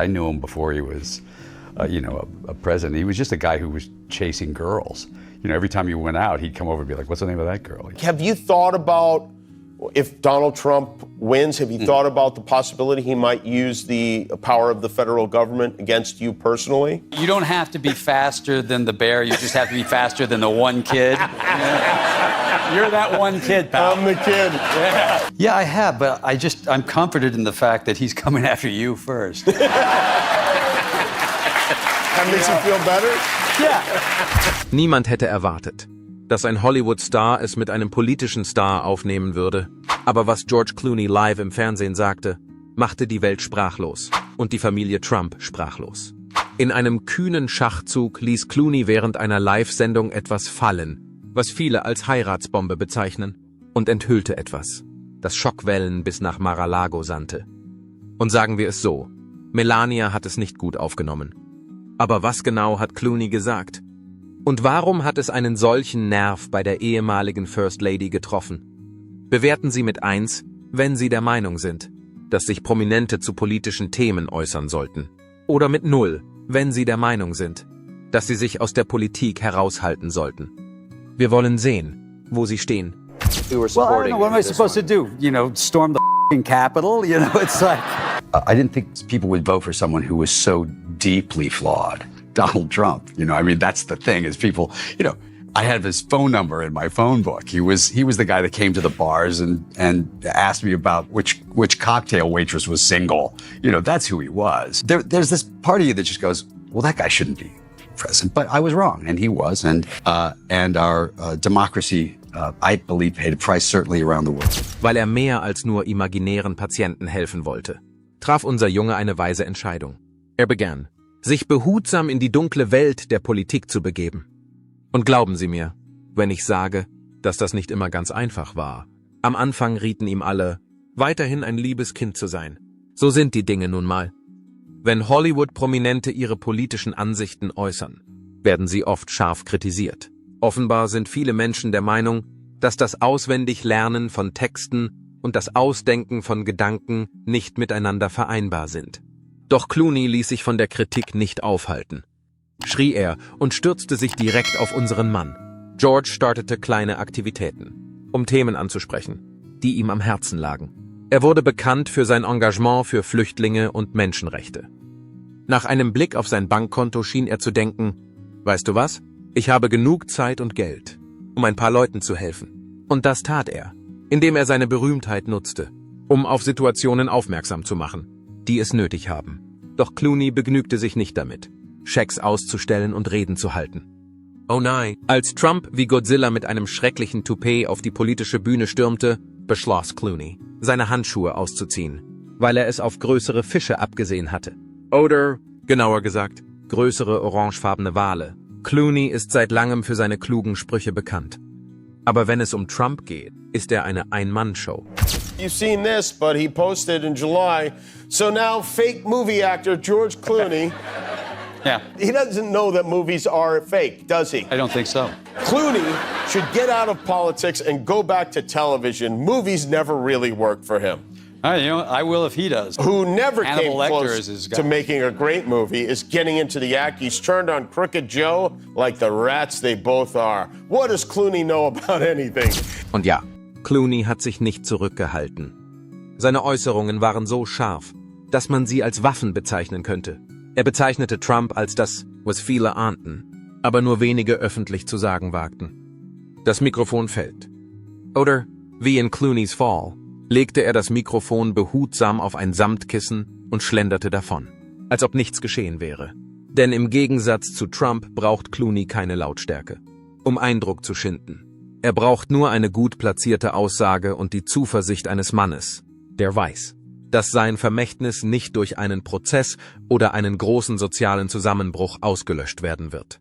I knew him before he was, a president. He was just a guy who was chasing girls. Every time you went out, he'd come over and be like, "What's the name of that girl?" Have you thought about, if Donald Trump wins, have you thought about the possibility he might use the power of the federal government against you personally? You don't have to be faster than the bear. You just have to be faster than the one kid. You're that one kid, pal. I'm the kid. Yeah, I have, but I'm comforted in the fact that he's coming after you first. That makes you feel better? Yeah. Niemand hätte erwartet, dass ein Hollywood-Star es mit einem politischen Star aufnehmen würde. Aber was George Clooney live im Fernsehen sagte, machte die Welt sprachlos und die Familie Trump sprachlos. In einem kühnen Schachzug ließ Clooney während einer Live-Sendung etwas fallen, was viele als Heiratsbombe bezeichnen, und enthüllte etwas, das Schockwellen bis nach Mar-a-Lago sandte. Und sagen wir es so, Melania hat es nicht gut aufgenommen. Aber was genau hat Clooney gesagt? Und warum hat es einen solchen Nerv bei der ehemaligen First Lady getroffen? Bewerten Sie mit 1, wenn Sie der Meinung sind, dass sich Prominente zu politischen Themen äußern sollten. Oder mit 0, wenn Sie der Meinung sind, dass sie sich aus der Politik heraushalten sollten. Wir wollen sehen, wo Sie stehen. Well, I don't know, what am I supposed to do? Storm the Capitol? It's like... I didn't think people would vote for someone who was so deeply flawed. Donald Trump, that's the thing is people, I have his phone number in my phone book. He was the guy that came to the bars and asked me about which cocktail waitress was single. That's who he was. There's this part of you that just goes, well, that guy shouldn't be president, but I was wrong, and he was, and our democracy, I believe, paid a price certainly around the world. Weil er mehr als nur imaginären Patienten helfen wollte, traf unser Junge eine weise Entscheidung. Er begann, sich behutsam in die dunkle Welt der Politik zu begeben. Und glauben Sie mir, wenn ich sage, dass das nicht immer ganz einfach war. Am Anfang rieten ihm alle, weiterhin ein liebes Kind zu sein. So sind die Dinge nun mal. Wenn Hollywood-Prominente ihre politischen Ansichten äußern, werden sie oft scharf kritisiert. Offenbar sind viele Menschen der Meinung, dass das Auswendiglernen von Texten und das Ausdenken von Gedanken nicht miteinander vereinbar sind. Doch Clooney ließ sich von der Kritik nicht aufhalten. Schrie er und stürzte sich direkt auf unseren Mann. George startete kleine Aktivitäten, um Themen anzusprechen, die ihm am Herzen lagen. Er wurde bekannt für sein Engagement für Flüchtlinge und Menschenrechte. Nach einem Blick auf sein Bankkonto schien er zu denken, weißt du was? Ich habe genug Zeit und Geld, um ein paar Leuten zu helfen. Und das tat er, indem er seine Berühmtheit nutzte, um auf Situationen aufmerksam zu machen, die es nötig haben. Doch Clooney begnügte sich nicht damit, Schecks auszustellen und Reden zu halten. Oh nein, als Trump wie Godzilla mit einem schrecklichen Toupet auf die politische Bühne stürmte, beschloss Clooney, seine Handschuhe auszuziehen, weil er es auf größere Fische abgesehen hatte. Oder, genauer gesagt, größere orangefarbene Wale. Clooney ist seit langem für seine klugen Sprüche bekannt. Aber wenn es um Trump geht, ist er eine Ein-Mann-Show. You've seen this, but he posted in July. So now fake movie actor George Clooney. Yeah. He doesn't know that movies are fake, does he? I don't think so. Clooney should get out of politics and go back to television. Movies never really worked for him. I will if he does. Who never Hannibal came Lecter close is his guy. to making a great movie is getting into the act. He's turned on Crooked Joe like the rats they both are. What does Clooney know about anything? Und ja, Clooney hat sich nicht zurückgehalten. Seine Äußerungen waren so scharf, dass man sie als Waffen bezeichnen könnte. Er bezeichnete Trump als das, was viele ahnten, aber nur wenige öffentlich zu sagen wagten. Das Mikrofon fällt. Oder, wie in Clooneys Fall, legte er das Mikrofon behutsam auf ein Samtkissen und schlenderte davon, als ob nichts geschehen wäre. Denn im Gegensatz zu Trump braucht Clooney keine Lautstärke, um Eindruck zu schinden. Er braucht nur eine gut platzierte Aussage und die Zuversicht eines Mannes, der weiß, dass sein Vermächtnis nicht durch einen Prozess oder einen großen sozialen Zusammenbruch ausgelöscht werden wird.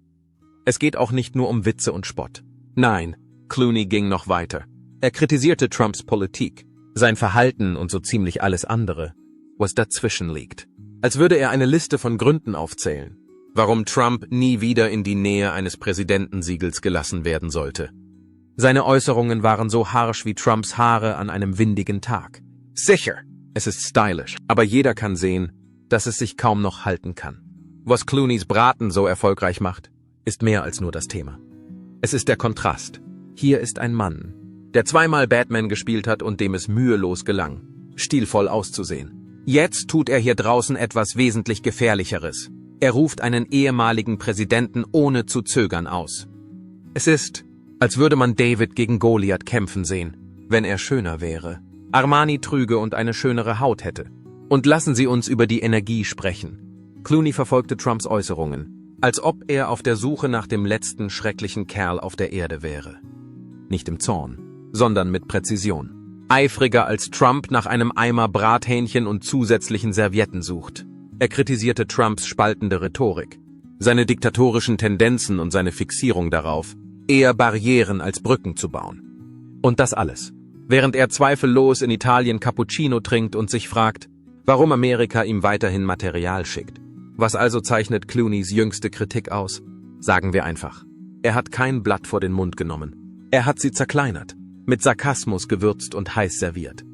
Es geht auch nicht nur um Witze und Spott. Nein, Clooney ging noch weiter. Er kritisierte Trumps Politik, sein Verhalten und so ziemlich alles andere, was dazwischen liegt. Als würde er eine Liste von Gründen aufzählen, warum Trump nie wieder in die Nähe eines Präsidentensiegels gelassen werden sollte. Seine Äußerungen waren so harsch wie Trumps Haare an einem windigen Tag. Sicher, es ist stylisch, aber jeder kann sehen, dass es sich kaum noch halten kann. Was Clooneys Braten so erfolgreich macht, ist mehr als nur das Thema. Es ist der Kontrast. Hier ist ein Mann, der zweimal Batman gespielt hat und dem es mühelos gelang, stilvoll auszusehen. Jetzt tut er hier draußen etwas wesentlich Gefährlicheres. Er ruft einen ehemaligen Präsidenten ohne zu zögern aus. Es ist, als würde man David gegen Goliath kämpfen sehen, wenn er schöner wäre, Armani trüge und eine schönere Haut hätte. Und lassen Sie uns über die Energie sprechen. Clooney verfolgte Trumps Äußerungen, als ob er auf der Suche nach dem letzten schrecklichen Kerl auf der Erde wäre. Nicht im Zorn, sondern mit Präzision. Eifriger als Trump nach einem Eimer Brathähnchen und zusätzlichen Servietten sucht. Er kritisierte Trumps spaltende Rhetorik, seine diktatorischen Tendenzen und seine Fixierung darauf, eher Barrieren als Brücken zu bauen. Und das alles, während er zweifellos in Italien Cappuccino trinkt und sich fragt, warum Amerika ihm weiterhin Material schickt. Was also zeichnet Clooneys jüngste Kritik aus? Sagen wir einfach. Er hat kein Blatt vor den Mund genommen. Er hat sie zerkleinert, mit Sarkasmus gewürzt und heiß serviert.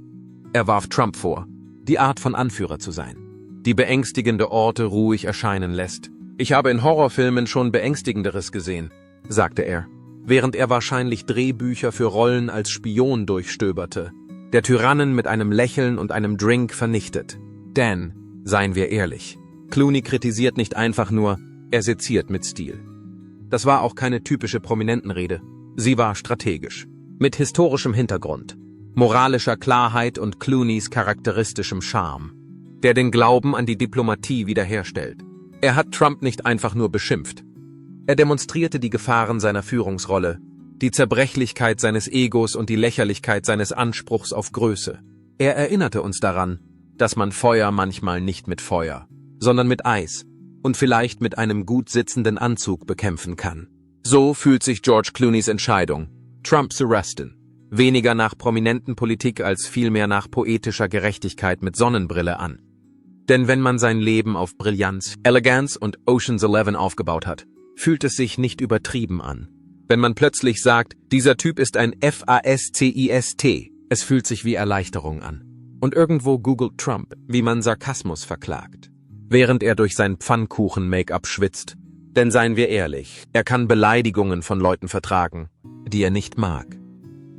Er warf Trump vor, die Art von Anführer zu sein, die beängstigende Orte ruhig erscheinen lässt. Ich habe in Horrorfilmen schon Beängstigenderes gesehen, sagte er, während er wahrscheinlich Drehbücher für Rollen als Spion durchstöberte, der Tyrannen mit einem Lächeln und einem Drink vernichtet. Denn, seien wir ehrlich, Clooney kritisiert nicht einfach nur, er seziert mit Stil. Das war auch keine typische Prominentenrede. Sie war strategisch, mit historischem Hintergrund, moralischer Klarheit und Clooneys charakteristischem Charme, der den Glauben an die Diplomatie wiederherstellt. Er hat Trump nicht einfach nur beschimpft. Er demonstrierte die Gefahren seiner Führungsrolle, die Zerbrechlichkeit seines Egos und die Lächerlichkeit seines Anspruchs auf Größe. Er erinnerte uns daran, dass man Feuer manchmal nicht mit Feuer, sondern mit Eis und vielleicht mit einem gut sitzenden Anzug bekämpfen kann. So fühlt sich George Clooneys Entscheidung, Trump zu arresten, weniger nach prominenten Politik als vielmehr nach poetischer Gerechtigkeit mit Sonnenbrille an. Denn wenn man sein Leben auf Brillanz, Eleganz und Ocean's 11 aufgebaut hat, fühlt es sich nicht übertrieben an. Wenn man plötzlich sagt, dieser Typ ist ein FASCIST, es fühlt sich wie Erleichterung an. Und irgendwo googelt Trump, wie man Sarkasmus verklagt, während er durch sein Pfannkuchen-Make-up schwitzt. Denn seien wir ehrlich, er kann Beleidigungen von Leuten vertragen, die er nicht mag.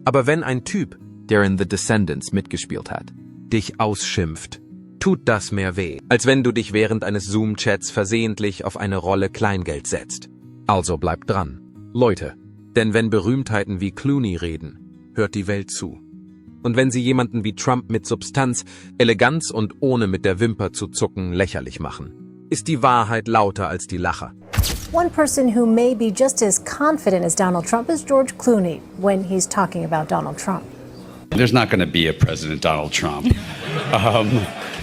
Aber wenn ein Typ, der in The Descendants mitgespielt hat, dich ausschimpft, tut das mehr weh, als wenn du dich während eines Zoom-Chats versehentlich auf eine Rolle Kleingeld setzt. Also bleibt dran, Leute, denn wenn Berühmtheiten wie Clooney reden, hört die Welt zu. Und wenn sie jemanden wie Trump mit Substanz, Eleganz und ohne mit der Wimper zu zucken lächerlich machen, ist die Wahrheit lauter als die Lacher. One person who may be just as confident as Donald Trump is George Clooney when he's talking about Donald Trump. There's not going to be a President Donald Trump.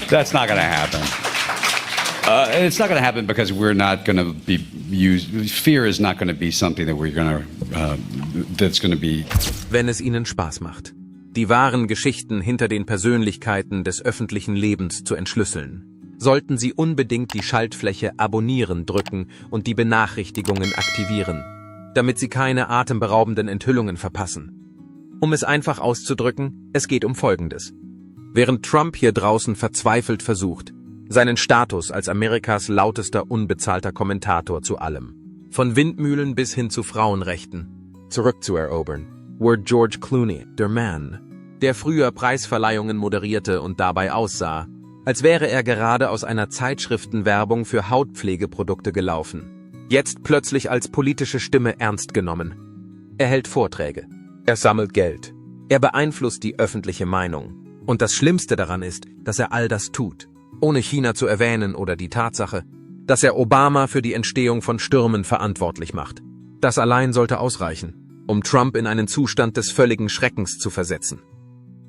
That's not going to happen. It's not going to happen because we're not going to be used. Fear is not going to be something that we're going to, that's going to be. Wenn es Ihnen Spaß macht, die wahren Geschichten hinter den Persönlichkeiten des öffentlichen Lebens zu entschlüsseln, sollten Sie unbedingt die Schaltfläche Abonnieren drücken und die Benachrichtigungen aktivieren, damit Sie keine atemberaubenden Enthüllungen verpassen. Um es einfach auszudrücken, es geht um Folgendes. Während Trump hier draußen verzweifelt versucht, seinen Status als Amerikas lautester unbezahlter Kommentator zu allem, von Windmühlen bis hin zu Frauenrechten, zurückzuerobern, wurde George Clooney, der Mann, der früher Preisverleihungen moderierte und dabei aussah, als wäre er gerade aus einer Zeitschriftenwerbung für Hautpflegeprodukte gelaufen, jetzt plötzlich als politische Stimme ernst genommen. Er hält Vorträge, er sammelt Geld, er beeinflusst die öffentliche Meinung. Und das Schlimmste daran ist, dass er all das tut, ohne China zu erwähnen oder die Tatsache, dass er Obama für die Entstehung von Stürmen verantwortlich macht. Das allein sollte ausreichen, um Trump in einen Zustand des völligen Schreckens zu versetzen.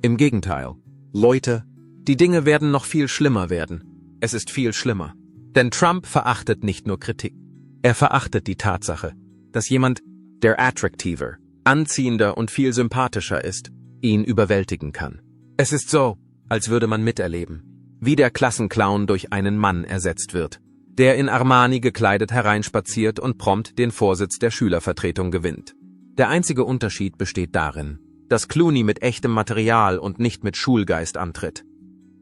Im Gegenteil, Leute, die Dinge werden noch viel schlimmer werden. Es ist viel schlimmer. Denn Trump verachtet nicht nur Kritik. Er verachtet die Tatsache, dass jemand, der attraktiver, anziehender und viel sympathischer ist, ihn überwältigen kann. Es ist so, als würde man miterleben, wie der Klassenclown durch einen Mann ersetzt wird, der in Armani gekleidet hereinspaziert und prompt den Vorsitz der Schülervertretung gewinnt. Der einzige Unterschied besteht darin, dass Clooney mit echtem Material und nicht mit Schulgeist antritt.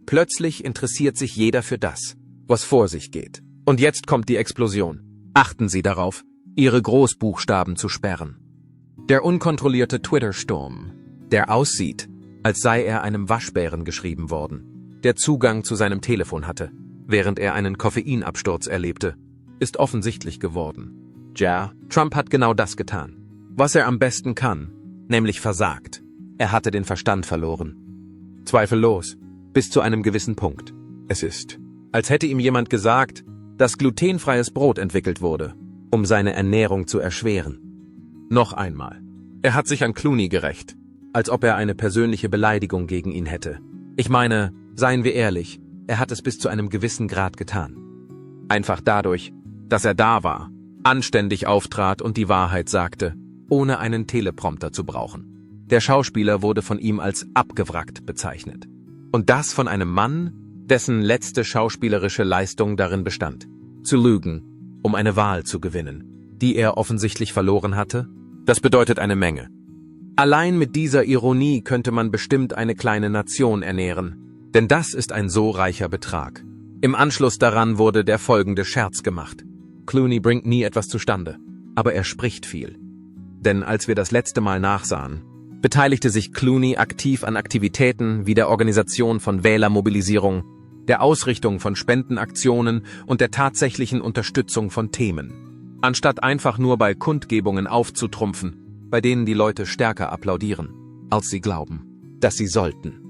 Plötzlich interessiert sich jeder für das, was vor sich geht. Und jetzt kommt die Explosion. Achten Sie darauf, Ihre Großbuchstaben zu sperren. Der unkontrollierte Twitter-Sturm, der aussieht, als sei er einem Waschbären geschrieben worden, der Zugang zu seinem Telefon hatte, während er einen Koffeinabsturz erlebte, ist offensichtlich geworden. Ja, Trump hat genau das getan. Was er am besten kann, nämlich versagt. Er hatte den Verstand verloren. Zweifellos, bis zu einem gewissen Punkt. Es ist, als hätte ihm jemand gesagt, dass glutenfreies Brot entwickelt wurde, um seine Ernährung zu erschweren. Noch einmal. Er hat sich an Clooney gerächt, als ob er eine persönliche Beleidigung gegen ihn hätte. Ich meine, seien wir ehrlich, er hat es bis zu einem gewissen Grad getan. Einfach dadurch, dass er da war, anständig auftrat und die Wahrheit sagte, ohne einen Teleprompter zu brauchen. Der Schauspieler wurde von ihm als abgewrackt bezeichnet. Und das von einem Mann, dessen letzte schauspielerische Leistung darin bestand, zu lügen, um eine Wahl zu gewinnen, die er offensichtlich verloren hatte. Das bedeutet eine Menge. Allein mit dieser Ironie könnte man bestimmt eine kleine Nation ernähren, denn das ist ein so reicher Betrag. Im Anschluss daran wurde der folgende Scherz gemacht. Clooney bringt nie etwas zustande, aber er spricht viel. Denn als wir das letzte Mal nachsahen, beteiligte sich Clooney aktiv an Aktivitäten wie der Organisation von Wählermobilisierung, der Ausrichtung von Spendenaktionen und der tatsächlichen Unterstützung von Themen. Anstatt einfach nur bei Kundgebungen aufzutrumpfen, bei denen die Leute stärker applaudieren, als sie glauben, dass sie sollten.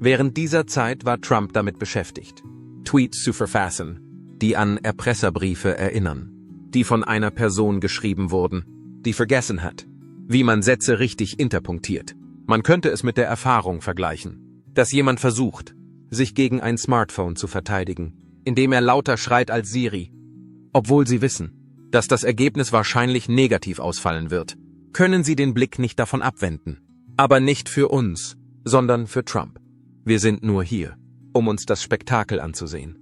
Während dieser Zeit war Trump damit beschäftigt, Tweets zu verfassen, die an Erpresserbriefe erinnern, die von einer Person geschrieben wurden, die vergessen hat, wie man Sätze richtig interpunktiert. Man könnte es mit der Erfahrung vergleichen, dass jemand versucht, sich gegen ein Smartphone zu verteidigen, indem er lauter schreit als Siri. Obwohl sie wissen, dass das Ergebnis wahrscheinlich negativ ausfallen wird, können sie den Blick nicht davon abwenden. Aber nicht für uns, sondern für Trump. Wir sind nur hier, um uns das Spektakel anzusehen.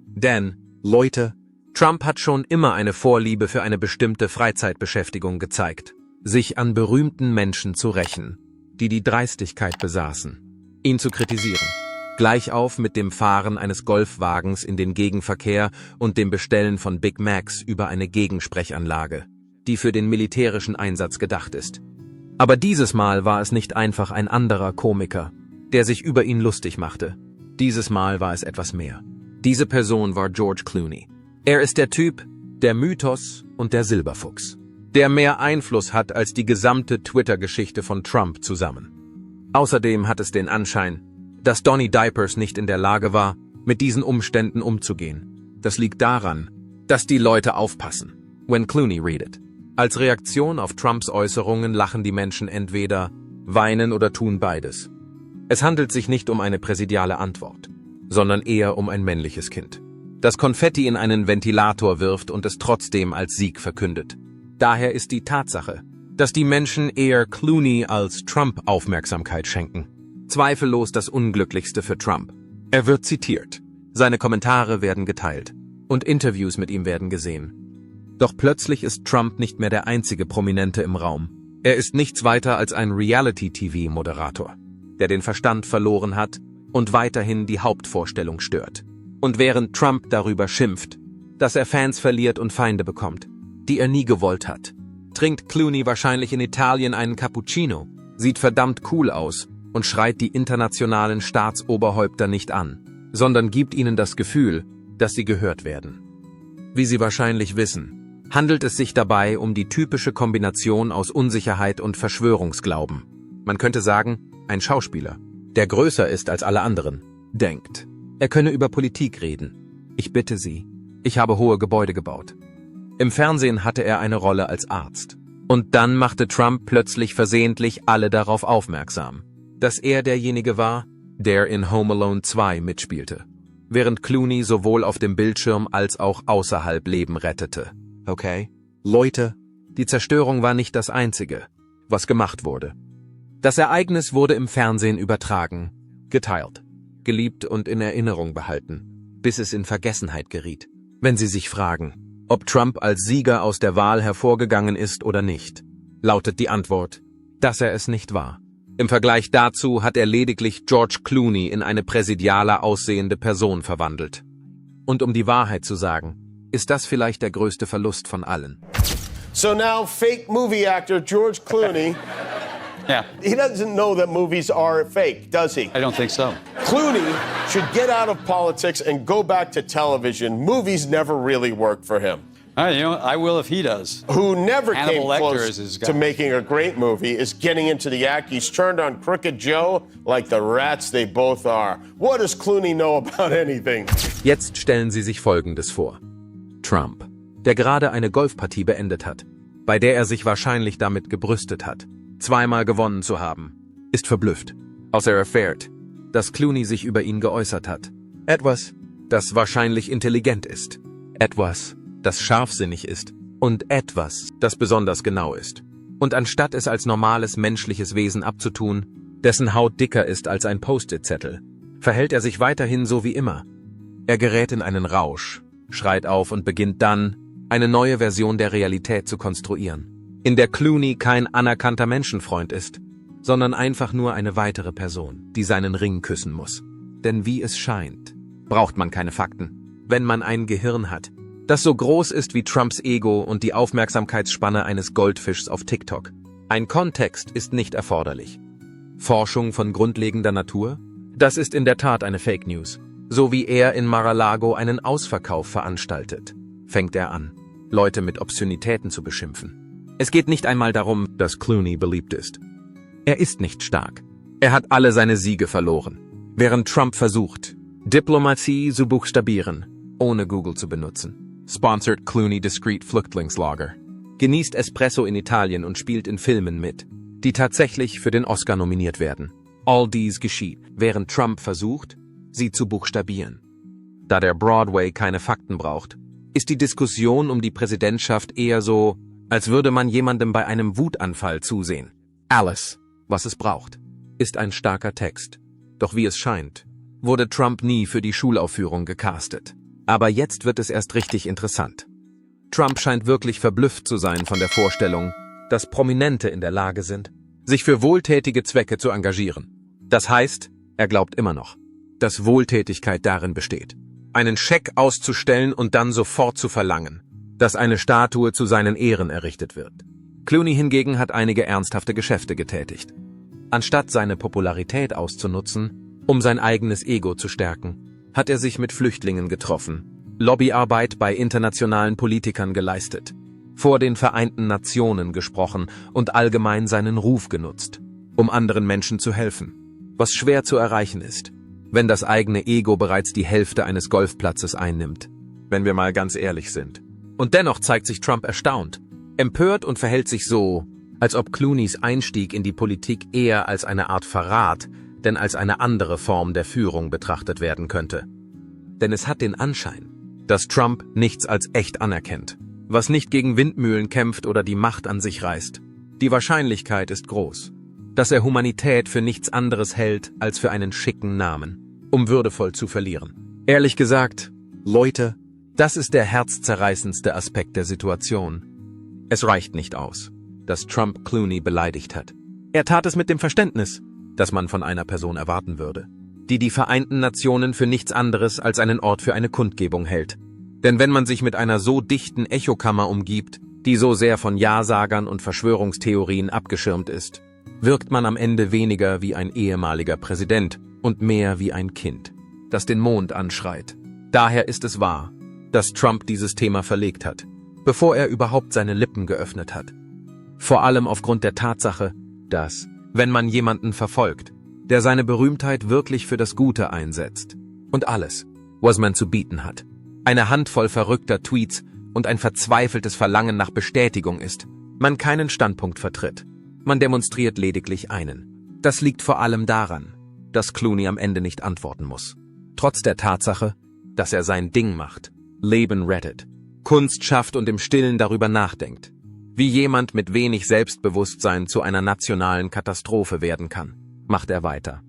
Denn, Leute, Trump hat schon immer eine Vorliebe für eine bestimmte Freizeitbeschäftigung gezeigt, sich an berühmten Menschen zu rächen, die die Dreistigkeit besaßen, ihn zu kritisieren. Gleich auf mit dem Fahren eines Golfwagens in den Gegenverkehr und dem Bestellen von Big Macs über eine Gegensprechanlage, die für den militärischen Einsatz gedacht ist. Aber dieses Mal war es nicht einfach ein anderer Komiker, der sich über ihn lustig machte. Dieses Mal war es etwas mehr. Diese Person war George Clooney. Er ist der Typ, der Mythos und der Silberfuchs, der mehr Einfluss hat als die gesamte Twitter-Geschichte von Trump zusammen. Außerdem hat es den Anschein, dass Donny Diapers nicht in der Lage war, mit diesen Umständen umzugehen. Das liegt daran, dass die Leute aufpassen, when Clooney redet. Als Reaktion auf Trumps Äußerungen lachen die Menschen entweder, weinen oder tun beides. Es handelt sich nicht um eine präsidiale Antwort, sondern eher um ein männliches Kind, das Konfetti in einen Ventilator wirft und es trotzdem als Sieg verkündet. Daher ist die Tatsache, dass die Menschen eher Clooney als Trump Aufmerksamkeit schenken, zweifellos das Unglücklichste für Trump. Er wird zitiert, seine Kommentare werden geteilt und Interviews mit ihm werden gesehen. Doch plötzlich ist Trump nicht mehr der einzige Prominente im Raum. Er ist nichts weiter als ein Reality-TV-Moderator, der den Verstand verloren hat und weiterhin die Hauptvorstellung stört. Und während Trump darüber schimpft, dass er Fans verliert und Feinde bekommt, die er nie gewollt hat, trinkt Clooney wahrscheinlich in Italien einen Cappuccino, sieht verdammt cool aus und schreit die internationalen Staatsoberhäupter nicht an, sondern gibt ihnen das Gefühl, dass sie gehört werden. Wie Sie wahrscheinlich wissen, handelt es sich dabei um die typische Kombination aus Unsicherheit und Verschwörungsglauben. Man könnte sagen, ein Schauspieler, der größer ist als alle anderen, denkt, er könne über Politik reden. Ich bitte Sie, ich habe hohe Gebäude gebaut. Im Fernsehen hatte er eine Rolle als Arzt. Und dann machte Trump plötzlich versehentlich alle darauf aufmerksam, dass er derjenige war, der in Home Alone 2 mitspielte, während Clooney sowohl auf dem Bildschirm als auch außerhalb Leben rettete. Okay? Leute, die Zerstörung war nicht das Einzige, was gemacht wurde. Das Ereignis wurde im Fernsehen übertragen, geteilt, geliebt und in Erinnerung behalten, bis es in Vergessenheit geriet. Wenn Sie sich fragen, ob Trump als Sieger aus der Wahl hervorgegangen ist oder nicht, lautet die Antwort, dass er es nicht war. Im Vergleich dazu hat er lediglich George Clooney in eine präsidialer aussehende Person verwandelt. Und um die Wahrheit zu sagen, ist das vielleicht der größte Verlust von allen. So now, fake movie actor George Clooney, Yeah, he doesn't know that movies are fake, does he? I don't think so. Clooney should get out of politics and go back to television. Movies never really worked for him. I will if he does. Who never Hannibal came Lecter close is his guy. to making a great movie is getting into the act. He's turned on Crooked Joe like the rats they both are. What does Clooney know about anything? Jetzt stellen Sie sich Folgendes vor. Trump, der gerade eine Golfpartie beendet hat, bei der er sich wahrscheinlich damit gebrüstet hat, zweimal gewonnen zu haben, ist verblüfft, als er erfährt, dass Clooney sich über ihn geäußert hat. Etwas, das wahrscheinlich intelligent ist. Etwas, das scharfsinnig ist. Und etwas, das besonders genau ist. Und anstatt es als normales menschliches Wesen abzutun, dessen Haut dicker ist als ein Post-it-Zettel, verhält er sich weiterhin so wie immer. Er gerät in einen Rausch, schreit auf und beginnt dann, eine neue Version der Realität zu konstruieren, in der Clooney kein anerkannter Menschenfreund ist, sondern einfach nur eine weitere Person, die seinen Ring küssen muss. Denn wie es scheint, braucht man keine Fakten, wenn man ein Gehirn hat, das so groß ist wie Trumps Ego und die Aufmerksamkeitsspanne eines Goldfischs auf TikTok. Ein Kontext ist nicht erforderlich. Forschung von grundlegender Natur? Das ist in der Tat eine Fake News. So wie er in Mar-a-Lago einen Ausverkauf veranstaltet, fängt er an, Leute mit Obszönitäten zu beschimpfen. Es geht nicht einmal darum, dass Clooney beliebt ist. Er ist nicht stark. Er hat alle seine Siege verloren. Während Trump versucht, Diplomatie zu buchstabieren, ohne Google zu benutzen. Sponsored Clooney Discreet Flüchtlingslager. Genießt Espresso in Italien und spielt in Filmen mit, die tatsächlich für den Oscar nominiert werden. All dies geschieht, während Trump versucht, sie zu buchstabieren. Da der Broadway keine Fakten braucht, ist die Diskussion um die Präsidentschaft eher so, als würde man jemandem bei einem Wutanfall zusehen. Alles, was es braucht, ist ein starker Text. Doch wie es scheint, wurde Trump nie für die Schulaufführung gecastet. Aber jetzt wird es erst richtig interessant. Trump scheint wirklich verblüfft zu sein von der Vorstellung, dass Prominente in der Lage sind, sich für wohltätige Zwecke zu engagieren. Das heißt, er glaubt immer noch, dass Wohltätigkeit darin besteht, einen Scheck auszustellen und dann sofort zu verlangen, dass eine Statue zu seinen Ehren errichtet wird. Clooney hingegen hat einige ernsthafte Geschäfte getätigt. Anstatt seine Popularität auszunutzen, um sein eigenes Ego zu stärken, hat er sich mit Flüchtlingen getroffen, Lobbyarbeit bei internationalen Politikern geleistet, vor den Vereinten Nationen gesprochen und allgemein seinen Ruf genutzt, um anderen Menschen zu helfen, was schwer zu erreichen ist, wenn das eigene Ego bereits die Hälfte eines Golfplatzes einnimmt, wenn wir mal ganz ehrlich sind. Und dennoch zeigt sich Trump erstaunt, empört und verhält sich so, als ob Clooneys Einstieg in die Politik eher als eine Art Verrat, denn als eine andere Form der Führung betrachtet werden könnte. Denn es hat den Anschein, dass Trump nichts als echt anerkennt, was nicht gegen Windmühlen kämpft oder die Macht an sich reißt. Die Wahrscheinlichkeit ist groß, dass er Humanität für nichts anderes hält als für einen schicken Namen, um würdevoll zu verlieren. Ehrlich gesagt, Leute, das ist der herzzerreißendste Aspekt der Situation. Es reicht nicht aus, dass Trump Clooney beleidigt hat. Er tat es mit dem Verständnis, das man von einer Person erwarten würde, die die Vereinten Nationen für nichts anderes als einen Ort für eine Kundgebung hält. Denn wenn man sich mit einer so dichten Echokammer umgibt, die so sehr von Ja-Sagern und Verschwörungstheorien abgeschirmt ist, wirkt man am Ende weniger wie ein ehemaliger Präsident und mehr wie ein Kind, das den Mond anschreit. Daher ist es wahr, dass Trump dieses Thema verlegt hat, bevor er überhaupt seine Lippen geöffnet hat. Vor allem aufgrund der Tatsache, dass, wenn man jemanden verfolgt, der seine Berühmtheit wirklich für das Gute einsetzt und alles, was man zu bieten hat, eine Handvoll verrückter Tweets und ein verzweifeltes Verlangen nach Bestätigung ist, man keinen Standpunkt vertritt. Man demonstriert lediglich einen. Das liegt vor allem daran, dass Clooney am Ende nicht antworten muss. Trotz der Tatsache, dass er sein Ding macht, Leben rettet, Kunst schafft und im Stillen darüber nachdenkt, wie jemand mit wenig Selbstbewusstsein zu einer nationalen Katastrophe werden kann, macht er weiter.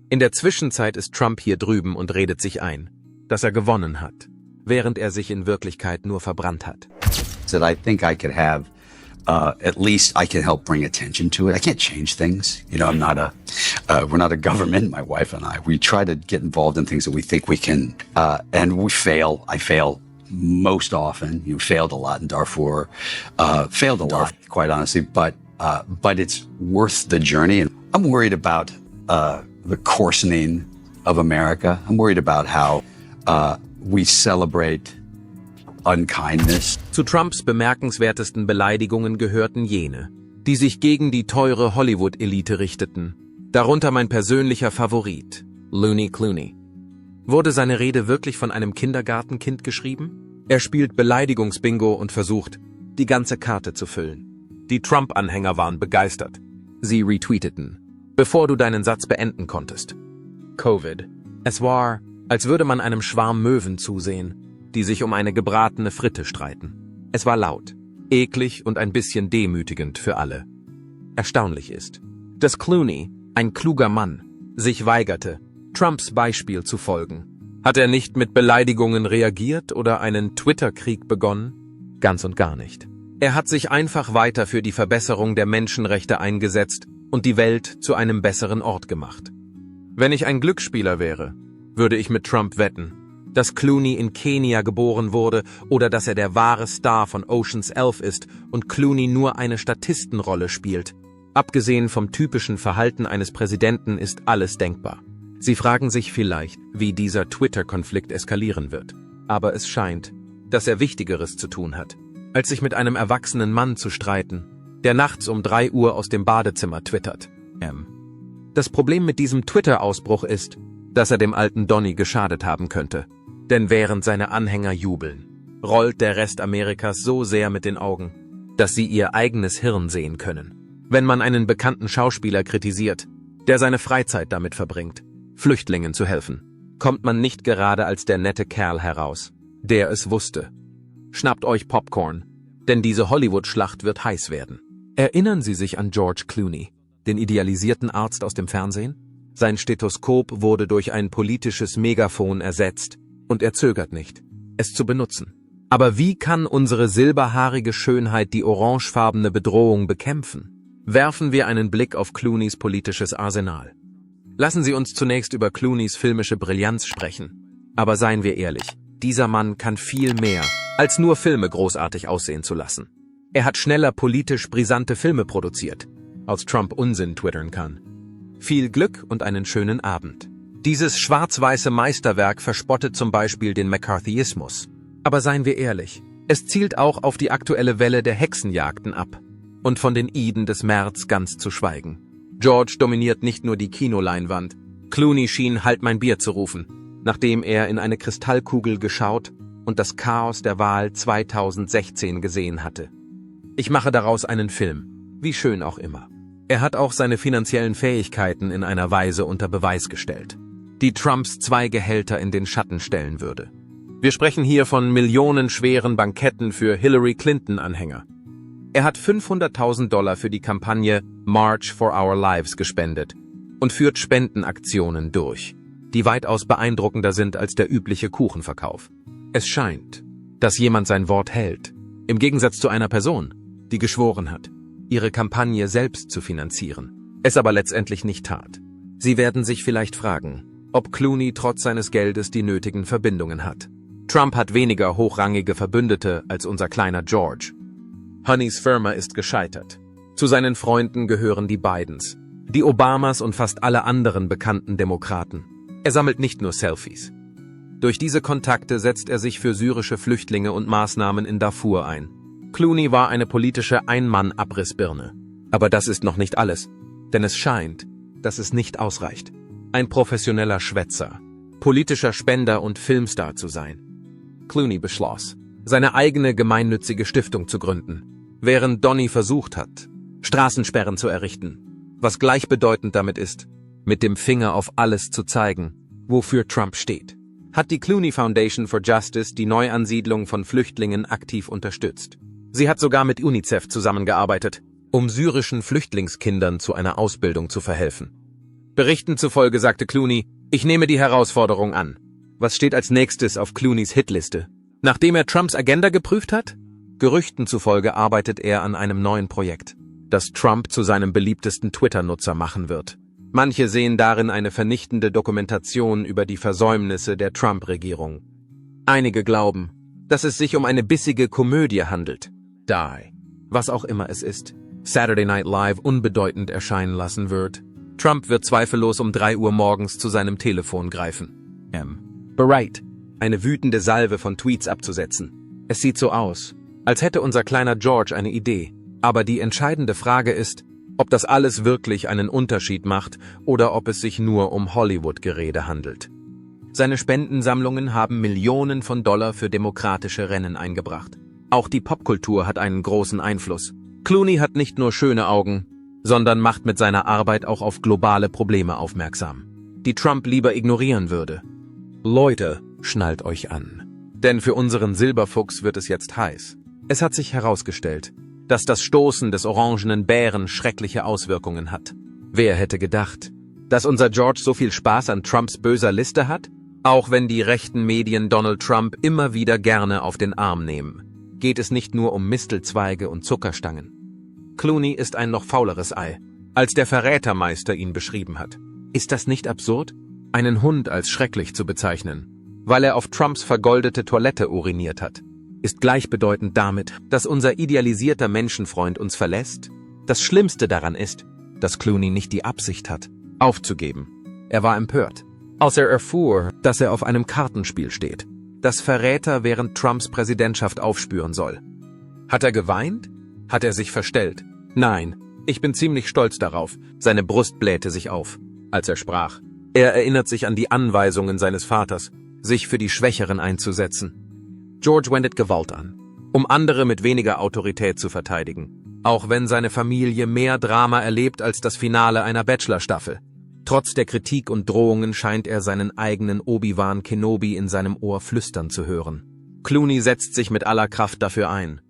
In der Zwischenzeit ist Trump hier drüben und redet sich ein, dass er gewonnen hat, während er sich in Wirklichkeit nur verbrannt hat. That I think I could have, at least I can help bring attention to it. I can't change things. You know, I'm not We're not a government, my wife and I. We try to get involved in things that we think we can, and we fail. I fail most often. You failed a lot in Darfur, failed a lot, quite honestly, but it's worth the journey. And I'm worried about the coarsening of America. I'm worried about how we celebrate unkindness. Zu Trumps bemerkenswertesten Beleidigungen gehörten jene, die sich gegen die teure Hollywood-Elite richteten. Darunter mein persönlicher Favorit, Looney Clooney. Wurde seine Rede wirklich von einem Kindergartenkind geschrieben? Er spielt Beleidigungsbingo und versucht, die ganze Karte zu füllen. Die Trump-Anhänger waren begeistert. Sie retweeteten, bevor du deinen Satz beenden konntest. Covid. Es war, als würde man einem Schwarm Möwen zusehen, die sich um eine gebratene Fritte streiten. Es war laut, eklig und ein bisschen demütigend für alle. Erstaunlich ist, dass Clooney, ein kluger Mann, sich weigerte, Trumps Beispiel zu folgen. Hat er nicht mit Beleidigungen reagiert oder einen Twitter-Krieg begonnen? Ganz und gar nicht. Er hat sich einfach weiter für die Verbesserung der Menschenrechte eingesetzt und die Welt zu einem besseren Ort gemacht. Wenn ich ein Glücksspieler wäre, würde ich mit Trump wetten, dass Clooney in Kenia geboren wurde oder dass er der wahre Star von Ocean's 11 ist und Clooney nur eine Statistenrolle spielt. Abgesehen vom typischen Verhalten eines Präsidenten ist alles denkbar. Sie fragen sich vielleicht, wie dieser Twitter-Konflikt eskalieren wird. Aber es scheint, dass er Wichtigeres zu tun hat, als sich mit einem erwachsenen Mann zu streiten, der nachts um 3 Uhr aus dem Badezimmer twittert. Das Problem mit diesem Twitter-Ausbruch ist, dass er dem alten Donny geschadet haben könnte. Denn während seine Anhänger jubeln, rollt der Rest Amerikas so sehr mit den Augen, dass sie ihr eigenes Hirn sehen können. Wenn man einen bekannten Schauspieler kritisiert, der seine Freizeit damit verbringt, Flüchtlingen zu helfen, kommt man nicht gerade als der nette Kerl heraus, der es wusste. Schnappt euch Popcorn, denn diese Hollywood-Schlacht wird heiß werden. Erinnern Sie sich an George Clooney, den idealisierten Arzt aus dem Fernsehen? Sein Stethoskop wurde durch ein politisches Megafon ersetzt und er zögert nicht, es zu benutzen. Aber wie kann unsere silberhaarige Schönheit die orangefarbene Bedrohung bekämpfen? Werfen wir einen Blick auf Clooneys politisches Arsenal. Lassen Sie uns zunächst über Clooneys filmische Brillanz sprechen. Aber seien wir ehrlich, dieser Mann kann viel mehr, als nur Filme großartig aussehen zu lassen. Er hat schneller politisch brisante Filme produziert, als Trump Unsinn twittern kann. Viel Glück und einen schönen Abend. Dieses schwarz-weiße Meisterwerk verspottet zum Beispiel den McCarthyismus. Aber seien wir ehrlich, es zielt auch auf die aktuelle Welle der Hexenjagden ab. Und von den Iden des März ganz zu schweigen. George dominiert nicht nur die Kinoleinwand. Clooney schien "Halt mein Bier" zu rufen, nachdem er in eine Kristallkugel geschaut und das Chaos der Wahl 2016 gesehen hatte. Ich mache daraus einen Film, wie schön auch immer. Er hat auch seine finanziellen Fähigkeiten in einer Weise unter Beweis gestellt, die Trumps 2 Gehälter in den Schatten stellen würde. Wir sprechen hier von millionenschweren Banketten für Hillary Clinton-Anhänger. Er hat $500.000 für die Kampagne March for Our Lives gespendet und führt Spendenaktionen durch, die weitaus beeindruckender sind als der übliche Kuchenverkauf. Es scheint, dass jemand sein Wort hält, im Gegensatz zu einer Person, die geschworen hat, ihre Kampagne selbst zu finanzieren, es aber letztendlich nicht tat. Sie werden sich vielleicht fragen, ob Clooney trotz seines Geldes die nötigen Verbindungen hat. Trump hat weniger hochrangige Verbündete als unser kleiner George. Honeys Firma ist gescheitert. Zu seinen Freunden gehören die Bidens, die Obamas und fast alle anderen bekannten Demokraten. Er sammelt nicht nur Selfies. Durch diese Kontakte setzt er sich für syrische Flüchtlinge und Maßnahmen in Darfur ein. Clooney war eine politische Ein-Mann-Abrissbirne. Aber das ist noch nicht alles, denn es scheint, dass es nicht ausreicht, ein professioneller Schwätzer, politischer Spender und Filmstar zu sein. Clooney beschloss, seine eigene gemeinnützige Stiftung zu gründen, während Donny versucht hat, Straßensperren zu errichten, was gleichbedeutend damit ist, mit dem Finger auf alles zu zeigen, wofür Trump steht. Hat die Clooney Foundation for Justice die Neuansiedlung von Flüchtlingen aktiv unterstützt. Sie hat sogar mit UNICEF zusammengearbeitet, um syrischen Flüchtlingskindern zu einer Ausbildung zu verhelfen. Berichten zufolge sagte Clooney, ich nehme die Herausforderung an. Was steht als nächstes auf Clooneys Hitliste? Nachdem er Trumps Agenda geprüft hat? Gerüchten zufolge arbeitet er an einem neuen Projekt, das Trump zu seinem beliebtesten Twitter-Nutzer machen wird. Manche sehen darin eine vernichtende Dokumentation über die Versäumnisse der Trump-Regierung. Einige glauben, dass es sich um eine bissige Komödie handelt. Die. Was auch immer es ist. Saturday Night Live unbedeutend erscheinen lassen wird. Trump wird zweifellos um 3 Uhr morgens zu seinem Telefon greifen. Bereit, eine wütende Salve von Tweets abzusetzen. Es sieht so aus, als hätte unser kleiner George eine Idee. Aber die entscheidende Frage ist, ob das alles wirklich einen Unterschied macht oder ob es sich nur um Hollywood-Gerede handelt. Seine Spendensammlungen haben Millionen von Dollar für demokratische Rennen eingebracht. Auch die Popkultur hat einen großen Einfluss. Clooney hat nicht nur schöne Augen, sondern macht mit seiner Arbeit auch auf globale Probleme aufmerksam, die Trump lieber ignorieren würde. Leute, schnallt euch an. Denn für unseren Silberfuchs wird es jetzt heiß. Es hat sich herausgestellt, dass das Stoßen des orangenen Bären schreckliche Auswirkungen hat. Wer hätte gedacht, dass unser George so viel Spaß an Trumps böser Liste hat? Auch wenn die rechten Medien Donald Trump immer wieder gerne auf den Arm nehmen, geht es nicht nur um Mistelzweige und Zuckerstangen. Clooney ist ein noch fauleres Ei, als der Verrätermeister ihn beschrieben hat. Ist das nicht absurd, einen Hund als schrecklich zu bezeichnen, weil er auf Trumps vergoldete Toilette uriniert hat? Ist gleichbedeutend damit, dass unser idealisierter Menschenfreund uns verlässt? Das Schlimmste daran ist, dass Clooney nicht die Absicht hat, aufzugeben. Er war empört, als er erfuhr, dass er auf einem Kartenspiel steht, das Verräter während Trumps Präsidentschaft aufspüren soll. Hat er geweint? Hat er sich verstellt? Nein, ich bin ziemlich stolz darauf. Seine Brust blähte sich auf, als er sprach. Er erinnert sich an die Anweisungen seines Vaters, sich für die Schwächeren einzusetzen. George wendet Gewalt an, um andere mit weniger Autorität zu verteidigen, auch wenn seine Familie mehr Drama erlebt als das Finale einer Bachelor-Staffel. Trotz der Kritik und Drohungen scheint er seinen eigenen Obi-Wan Kenobi in seinem Ohr flüstern zu hören. Clooney setzt sich mit aller Kraft dafür ein.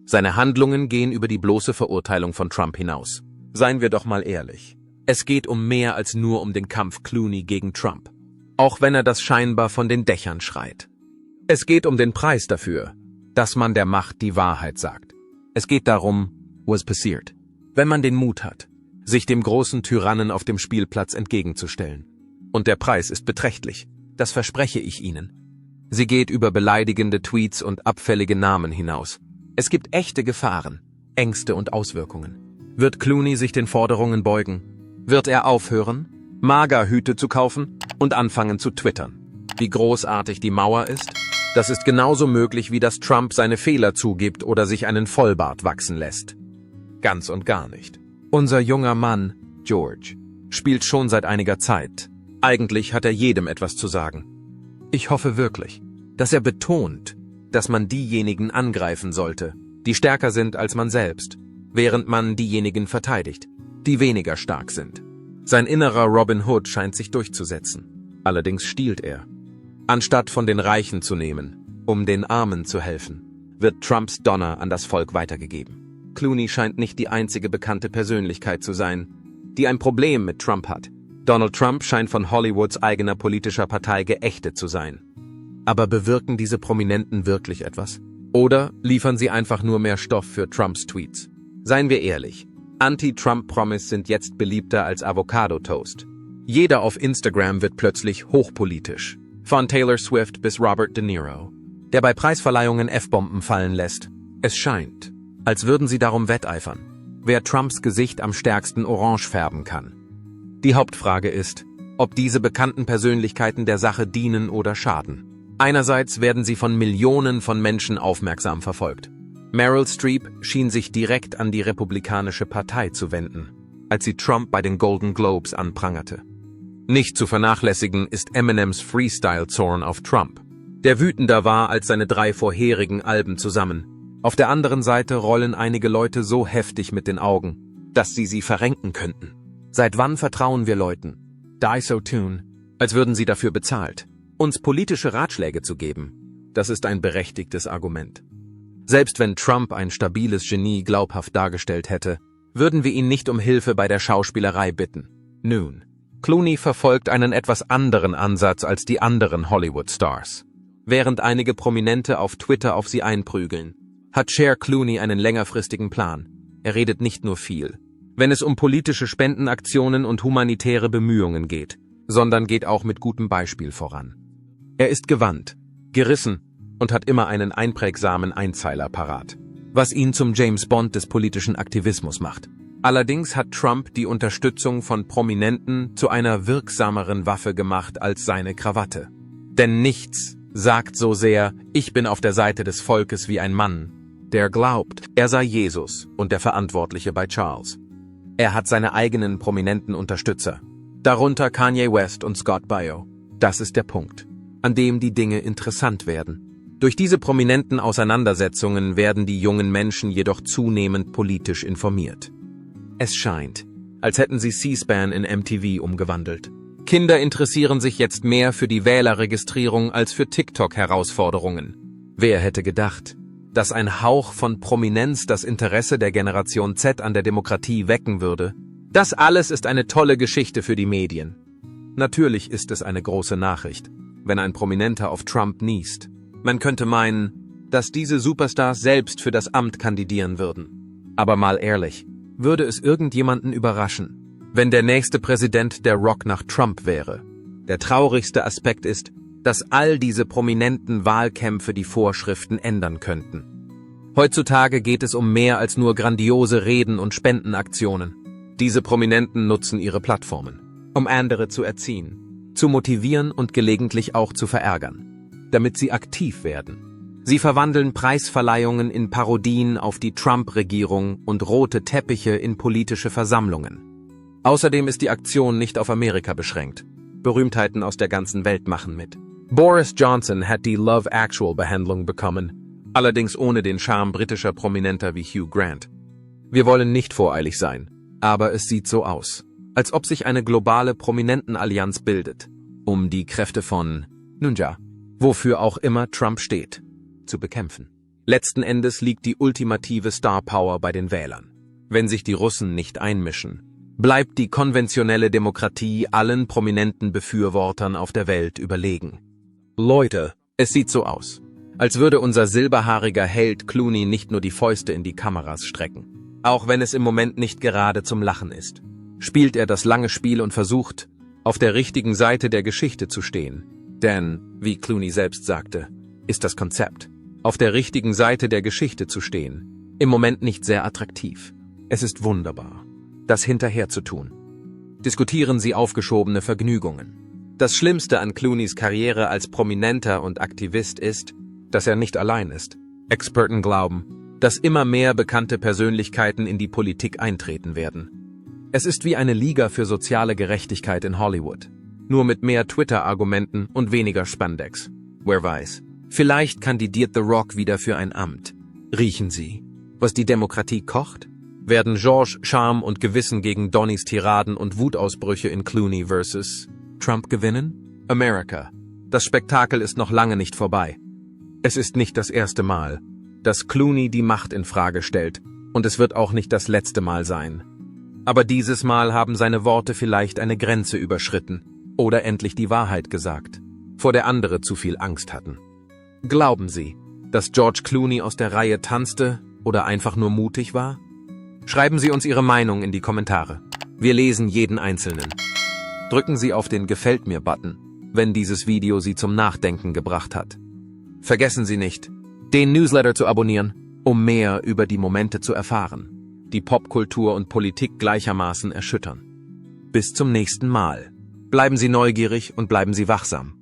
Seine Handlungen gehen über die bloße Verurteilung von Trump hinaus. Seien wir doch mal ehrlich. Es geht um mehr als nur um den Kampf Clooney gegen Trump, auch wenn er das scheinbar von den Dächern schreit. Es geht um den Preis dafür, dass man der Macht die Wahrheit sagt. Es geht darum, was passiert, wenn man den Mut hat, sich dem großen Tyrannen auf dem Spielplatz entgegenzustellen. Und der Preis ist beträchtlich, das verspreche ich Ihnen. Sie geht über beleidigende Tweets und abfällige Namen hinaus. Es gibt echte Gefahren, Ängste und Auswirkungen. Wird Clooney sich den Forderungen beugen? Wird er aufhören, Magerhüte zu kaufen und anfangen zu twittern? Wie großartig die Mauer ist? Das ist genauso möglich, wie dass Trump seine Fehler zugibt oder sich einen Vollbart wachsen lässt. Ganz und gar nicht. Unser junger Mann, George, spielt schon seit einiger Zeit. Eigentlich hat er jedem etwas zu sagen. Ich hoffe wirklich, dass er betont, dass man diejenigen angreifen sollte, die stärker sind als man selbst, während man diejenigen verteidigt, die weniger stark sind. Sein innerer Robin Hood scheint sich durchzusetzen. Allerdings stiehlt er. Anstatt von den Reichen zu nehmen, um den Armen zu helfen, wird Trumps Donner an das Volk weitergegeben. Clooney scheint nicht die einzige bekannte Persönlichkeit zu sein, die ein Problem mit Trump hat. Donald Trump scheint von Hollywoods eigener politischer Partei geächtet zu sein. Aber bewirken diese Prominenten wirklich etwas? Oder liefern sie einfach nur mehr Stoff für Trumps Tweets? Seien wir ehrlich, Anti-Trump-Promis sind jetzt beliebter als Avocado-Toast. Jeder auf Instagram wird plötzlich hochpolitisch. Von Taylor Swift bis Robert De Niro, der bei Preisverleihungen F-Bomben fallen lässt. Es scheint, als würden sie darum wetteifern, wer Trumps Gesicht am stärksten orange färben kann. Die Hauptfrage ist, ob diese bekannten Persönlichkeiten der Sache dienen oder schaden. Einerseits werden sie von Millionen von Menschen aufmerksam verfolgt. Meryl Streep schien sich direkt an die Republikanische Partei zu wenden, als sie Trump bei den Golden Globes anprangerte. Nicht zu vernachlässigen ist Eminems Freestyle-Zorn auf Trump, der wütender war als seine 3 vorherigen Alben zusammen. Auf der anderen Seite rollen einige Leute so heftig mit den Augen, dass sie verrenken könnten. Seit wann vertrauen wir Leuten, die so tun, als würden sie dafür bezahlt, uns politische Ratschläge zu geben? Das ist ein berechtigtes Argument. Selbst wenn Trump ein stabiles Genie glaubhaft dargestellt hätte, würden wir ihn nicht um Hilfe bei der Schauspielerei bitten. Nun, Clooney verfolgt einen etwas anderen Ansatz als die anderen Hollywood-Stars. Während einige Prominente auf Twitter auf sie einprügeln, hat Cher Clooney einen längerfristigen Plan. Er redet nicht nur viel, wenn es um politische Spendenaktionen und humanitäre Bemühungen geht, sondern geht auch mit gutem Beispiel voran. Er ist gewandt, gerissen und hat immer einen einprägsamen Einzeiler parat, was ihn zum James Bond des politischen Aktivismus macht. Allerdings hat Trump die Unterstützung von Prominenten zu einer wirksameren Waffe gemacht als seine Krawatte. Denn nichts sagt so sehr, ich bin auf der Seite des Volkes wie ein Mann, der glaubt, er sei Jesus und der Verantwortliche bei Charles. Er hat seine eigenen prominenten Unterstützer, darunter Kanye West und Scott Baio. Das ist der Punkt, an dem die Dinge interessant werden. Durch diese prominenten Auseinandersetzungen werden die jungen Menschen jedoch zunehmend politisch informiert. Es scheint, als hätten sie C-SPAN in MTV umgewandelt. Kinder interessieren sich jetzt mehr für die Wählerregistrierung als für TikTok-Herausforderungen. Wer hätte gedacht, dass ein Hauch von Prominenz das Interesse der Generation Z an der Demokratie wecken würde? Das alles ist eine tolle Geschichte für die Medien. Natürlich ist es eine große Nachricht, wenn ein Prominenter auf Trump niest. Man könnte meinen, dass diese Superstars selbst für das Amt kandidieren würden. Aber mal ehrlich, würde es irgendjemanden überraschen, wenn der nächste Präsident der Rock nach Trump wäre? Der traurigste Aspekt ist, dass all diese prominenten Wahlkämpfe die Vorschriften ändern könnten. Heutzutage geht es um mehr als nur grandiose Reden und Spendenaktionen. Diese Prominenten nutzen ihre Plattformen, um andere zu erziehen, zu motivieren und gelegentlich auch zu verärgern, damit sie aktiv werden. Sie verwandeln Preisverleihungen in Parodien auf die Trump-Regierung und rote Teppiche in politische Versammlungen. Außerdem ist die Aktion nicht auf Amerika beschränkt. Berühmtheiten aus der ganzen Welt machen mit. Boris Johnson hat die Love Actual-Behandlung bekommen, allerdings ohne den Charme britischer Prominenter wie Hugh Grant. Wir wollen nicht voreilig sein, aber es sieht so aus, als ob sich eine globale Prominentenallianz bildet, um die Kräfte von, nun ja, wofür auch immer Trump steht, zu bekämpfen. Letzten Endes liegt die ultimative Star Power bei den Wählern. Wenn sich die Russen nicht einmischen, bleibt die konventionelle Demokratie allen prominenten Befürwortern auf der Welt überlegen. Leute, es sieht so aus, als würde unser silberhaariger Held Clooney nicht nur die Fäuste in die Kameras strecken. Auch wenn es im Moment nicht gerade zum Lachen ist, spielt er das lange Spiel und versucht, auf der richtigen Seite der Geschichte zu stehen. Denn, wie Clooney selbst sagte, ist das Konzept, auf der richtigen Seite der Geschichte zu stehen, im Moment nicht sehr attraktiv. Es ist wunderbar, das hinterher zu tun. Diskutieren Sie aufgeschobene Vergnügungen. Das Schlimmste an Clooneys Karriere als Prominenter und Aktivist ist, dass er nicht allein ist. Experten glauben, dass immer mehr bekannte Persönlichkeiten in die Politik eintreten werden. Es ist wie eine Liga für soziale Gerechtigkeit in Hollywood, nur mit mehr Twitter-Argumenten und weniger Spandex. Wer weiß, vielleicht kandidiert The Rock wieder für ein Amt. Riechen Sie, was die Demokratie kocht? Werden George Charme und Gewissen gegen Donnys Tiraden und Wutausbrüche in Clooney vs. Trump gewinnen? America. Das Spektakel ist noch lange nicht vorbei. Es ist nicht das erste Mal, dass Clooney die Macht in Frage stellt, und es wird auch nicht das letzte Mal sein. Aber dieses Mal haben seine Worte vielleicht eine Grenze überschritten oder endlich die Wahrheit gesagt, vor der andere zu viel Angst hatten. Glauben Sie, dass George Clooney aus der Reihe tanzte oder einfach nur mutig war? Schreiben Sie uns Ihre Meinung in die Kommentare. Wir lesen jeden einzelnen. Drücken Sie auf den Gefällt mir-Button, wenn dieses Video Sie zum Nachdenken gebracht hat. Vergessen Sie nicht, den Newsletter zu abonnieren, um mehr über die Momente zu erfahren, die Popkultur und Politik gleichermaßen erschüttern. Bis zum nächsten Mal. Bleiben Sie neugierig und bleiben Sie wachsam.